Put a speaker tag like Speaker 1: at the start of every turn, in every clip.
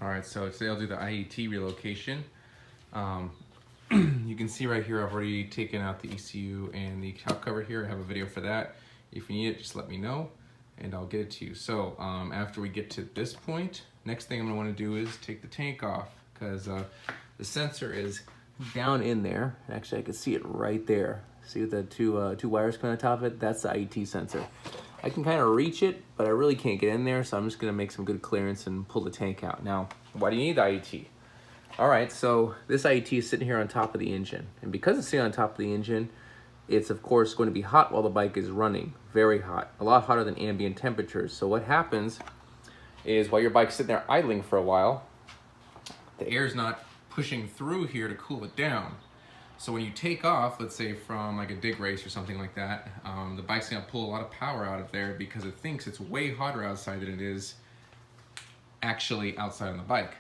Speaker 1: All right, so today I'll do the IAT relocation. You can see right here I've already taken out the ECU and the top cover here. I have a video for that. If you need it, just let me know and I'll get it to you. So after we get to this point, next thing I'm gonna wanna do is take the tank off because the sensor is down in there. Actually, I can see it right there. See with the two wires coming on top of it? That's the IAT sensor. I can kind of reach it, but I really can't get in there, so I'm just gonna make some good clearance and pull the tank out. Now, why do you need the IAT? All right, so this IAT is sitting here on top of the engine. And because it's sitting on top of the engine, it's of course going to be hot while the bike is running, very hot, a lot hotter than ambient temperatures. So what happens is while your bike's sitting there idling for a while, the air is not pushing through here to cool it down. So when you take off, let's say from like a dig race or something like that, the bike's gonna pull a lot of power out of there because it thinks it's way hotter outside than it is actually outside on the bike.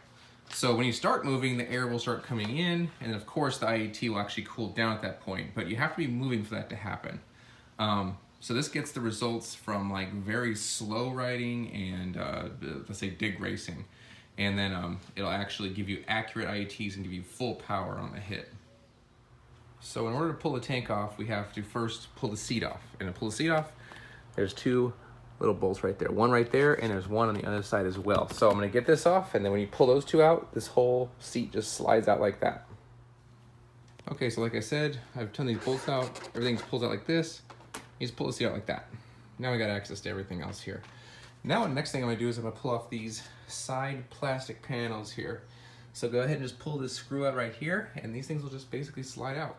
Speaker 1: So when you start moving, the air will start coming in, and of course the IAT will actually cool down at that point, but you have to be moving for that to happen. So this gets the results from like very slow riding and let's say dig racing. And then it'll actually give you accurate IATs and give you full power on the hit. So in order to pull the tank off, we have to first pull the seat off. And to pull the seat off, there's two little bolts right there. One right there, and there's one on the other side as well. So I'm gonna get this off, and then when you pull those two out, this whole seat just slides out like that. Okay, so like I said, I've turned these bolts out. Everything's pulled out like this. You just pull the seat out like that. Now we got access to everything else here. Now the next thing I'm gonna do is I'm gonna pull off these side plastic panels here. So go ahead and just pull this screw out right here, and these things will just basically slide out.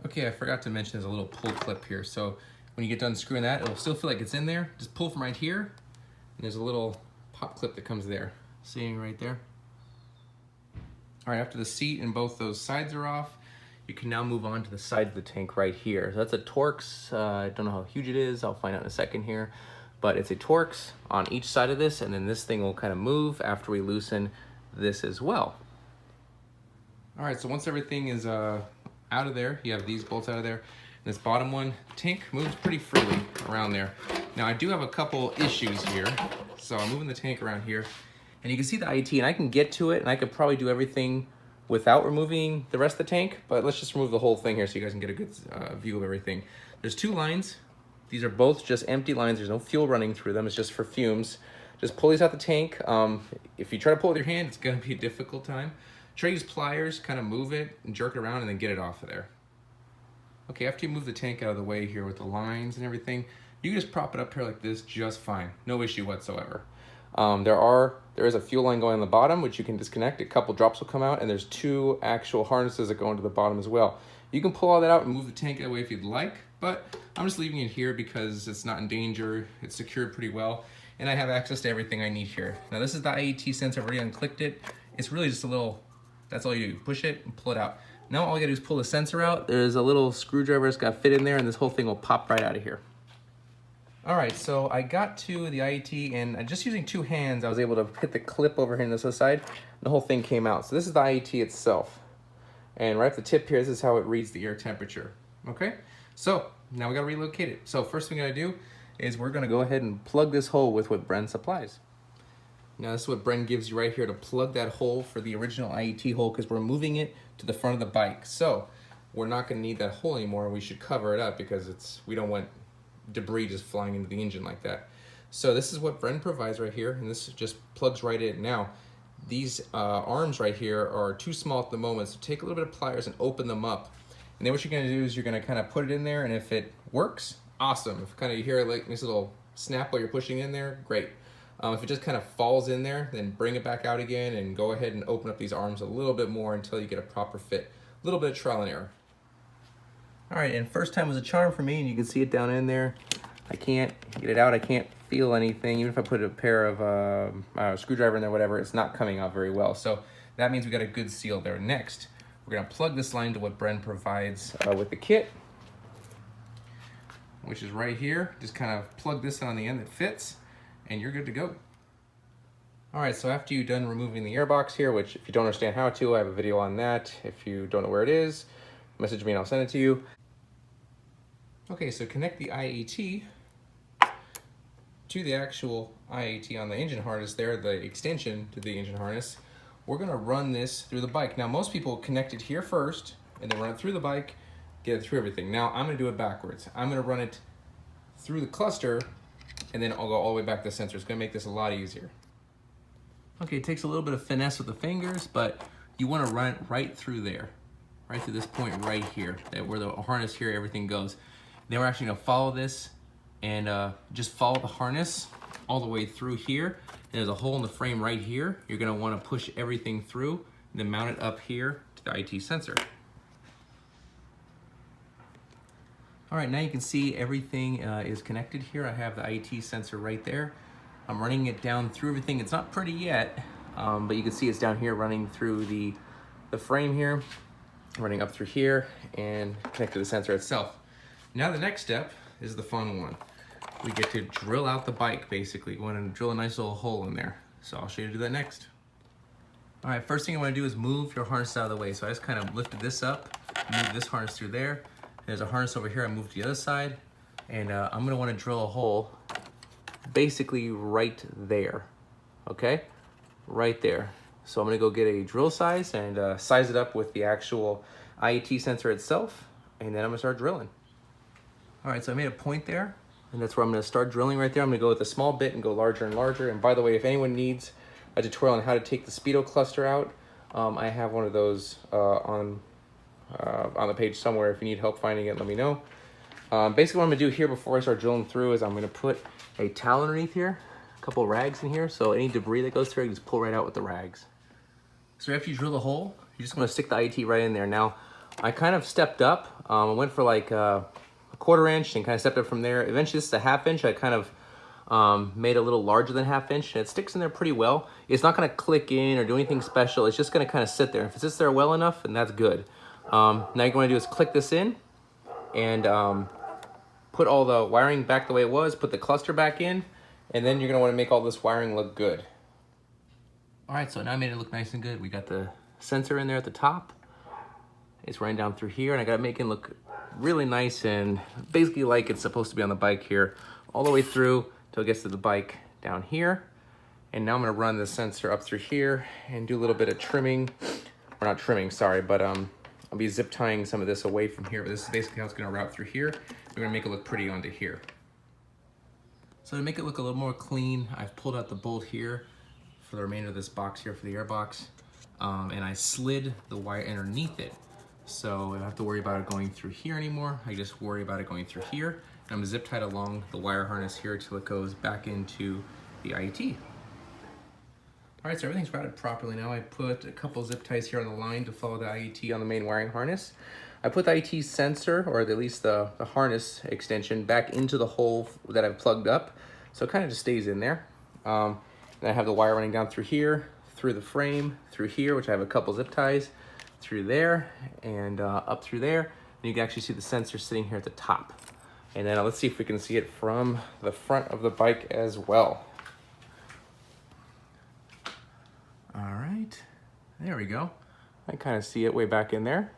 Speaker 1: Okay, I forgot to mention there's a little pull clip here. So when you get done screwing that, it'll still feel like it's in there. Just pull from right here, and there's a little pop clip that comes there. Seeing right there? All right, after the seat and both those sides are off, you can now move on to the side of the tank right here. So that's a Torx. I don't know how huge it is. I'll find out in a second here. But it's a Torx on each side of this, and then this thing will kind of move after we loosen this as well. All right, so once everything is out of there, you have these bolts out of there, and this bottom one, tank moves pretty freely around there. Now I do have a couple issues here. So I'm moving the tank around here, and you can see the IAT, and I can get to it, and I could probably do everything without removing the rest of the tank, but let's just remove the whole thing here so you guys can get a good view of everything. There's two lines. These are both just empty lines. There's no fuel running through them. It's just for fumes. Just pull these out the tank. If you try to pull with your hand, it's gonna be a difficult time. Try to use pliers, kind of move it and jerk it around and then get it off of there. Okay, after you move the tank out of the way here with the lines and everything, you can just prop it up here like this just fine. No issue whatsoever. There is a fuel line going on the bottom, which you can disconnect. A couple drops will come out, and there's two actual harnesses that go into the bottom as well. You can pull all that out and move the tank away if you'd like, but I'm just leaving it here because it's not in danger. It's secured pretty well, and I have access to everything I need here. Now this is the IAT sensor. I've already unclicked it. It's really just a little, that's all you do. Push it and pull it out. Now all you gotta do is pull the sensor out. There's a little screwdriver that's got fit in there, and this whole thing will pop right out of here. All right, so I got to the IAT, and just using two hands, I was able to hit the clip over here on this side, and the whole thing came out. So this is the IAT itself. And right at the tip here, this is how it reads the air temperature, okay? So now we gotta relocate it. So first thing we gotta do is we're gonna go ahead and plug this hole with what Bren supplies. Now this is what Bren gives you right here to plug that hole for the original IAT hole, because we're moving it to the front of the bike. So we're not gonna need that hole anymore. We should cover it up because we don't want debris just flying into the engine like that. So this is what Bren provides right here, and this just plugs right in. Now, these arms right here are too small at the moment, so take a little bit of pliers and open them up. And then what you're gonna do is you're gonna kind of put it in there, and if it works, awesome. If kind of you hear like this little snap while you're pushing in there, great. If it just kind of falls in there, then bring it back out again and go ahead and open up these arms a little bit more until you get a proper fit. A little bit of trial and error. All right, and first time was a charm for me, and you can see it down in there. I can't get it out. I can't feel anything. Even if I put a pair of screwdriver in there, whatever, it's not coming out very well. So that means we got a good seal there. Next, we're gonna plug this line to what Bren provides with the kit, which is right here. Just kind of plug this on the end that fits, and you're good to go. All right, so after you're done removing the airbox here, which if you don't understand how to, I have a video on that. If you don't know where it is, message me and I'll send it to you. Okay, so connect the IAT to the actual IAT on the engine harness there, the extension to the engine harness, we're gonna run this through the bike. Now, most people connect it here first and then run it through the bike, get it through everything. Now, I'm gonna do it backwards. I'm gonna run it through the cluster and then I'll go all the way back to the sensor. It's gonna make this a lot easier. Okay, it takes a little bit of finesse with the fingers, but you wanna run it right through there, right through this point right here, where the harness here, everything goes. Then we're actually gonna follow this and just follow the harness all the way through here. There's a hole in the frame right here. You're gonna wanna push everything through, and then mount it up here to the IT sensor. All right, now you can see everything is connected here. I have the IT sensor right there. I'm running it down through everything. It's not pretty yet, but you can see it's down here running through the frame here, running up through here, and connect to the sensor itself. Now the next step is the fun one. We get to drill out the bike, basically. We want to drill a nice little hole in there. So I'll show you how to do that next. All right, first thing I want to do is move your harness out of the way. So I just kind of lifted this up, move this harness through there. There's a harness over here. I moved to the other side, and I'm going to want to drill a hole basically right there, okay? Right there. So I'm going to go get a drill size and size it up with the actual IAT sensor itself, and then I'm going to start drilling. All right, so I made a point there, and that's where I'm going to start drilling right there. I'm going to go with a small bit and go larger and larger. And by the way, if anyone needs a tutorial on how to take the speedo cluster out, I have one of those on the page somewhere. If you need help finding it, let me know. Basically what I'm gonna do here before I start drilling through is I'm gonna put a towel underneath here, a couple of rags in here, so any debris that goes through, I can just pull right out with the rags. So after you drill the hole, you just wanna stick the IAT right in there. Now, I kind of stepped up. I went for like a 1/4 inch and kind of stepped up from there. Eventually this is a 1/2 inch. I kind of made it a little larger than 1/2 inch, and it sticks in there pretty well. It's not gonna click in or do anything special. It's just gonna kind of sit there. If it sits there well enough, then that's good. Now you're going to do is click this in and put all the wiring back the way it was, put the cluster back in, and then you're going to want to make all this wiring look good. All right, so now I made it look nice and good. We got the sensor in there at the top. It's running down through here, and I got to make it look really nice and basically like it's supposed to be on the bike here, all the way through till it gets to the bike down here. And now I'm going to run the sensor up through here and do a little bit of trimming, or not trimming, sorry, but I'll be zip tying some of this away from here, but this is basically how it's gonna route through here. We're gonna make it look pretty onto here. So to make it look a little more clean, I've pulled out the bolt here for the remainder of this box here for the air box, and I slid the wire underneath it. So I don't have to worry about it going through here anymore. I just worry about it going through here. And I'm gonna zip tie it along the wire harness here till it goes back into the IAT. All right, so everything's routed properly now. I put a couple zip ties here on the line to follow the IAT on the main wiring harness. I put the IAT sensor, or at least the harness extension, back into the hole that I've plugged up. So it kind of just stays in there. And I have the wire running down through here, through the frame, through here, which I have a couple zip ties, through there, and up through there. And you can actually see the sensor sitting here at the top. And then let's see if we can see it from the front of the bike as well. All right, there we go. I kind of see it way back in there.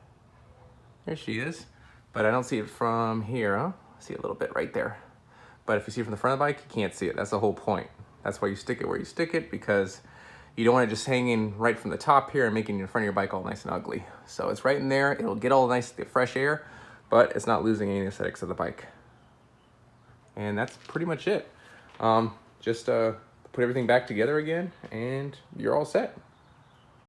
Speaker 1: There she is, but I don't see it from here, huh? I see a little bit right there. But if you see it from the front of the bike, you can't see it. That's the whole point. That's why you stick it where you stick it, because you don't want it just hanging right from the top here and making the front of your bike all nice and ugly. So it's right in there. It'll get all nice, the fresh air, but it's not losing any aesthetics of the bike. And that's pretty much it. Just put everything back together again, and you're all set.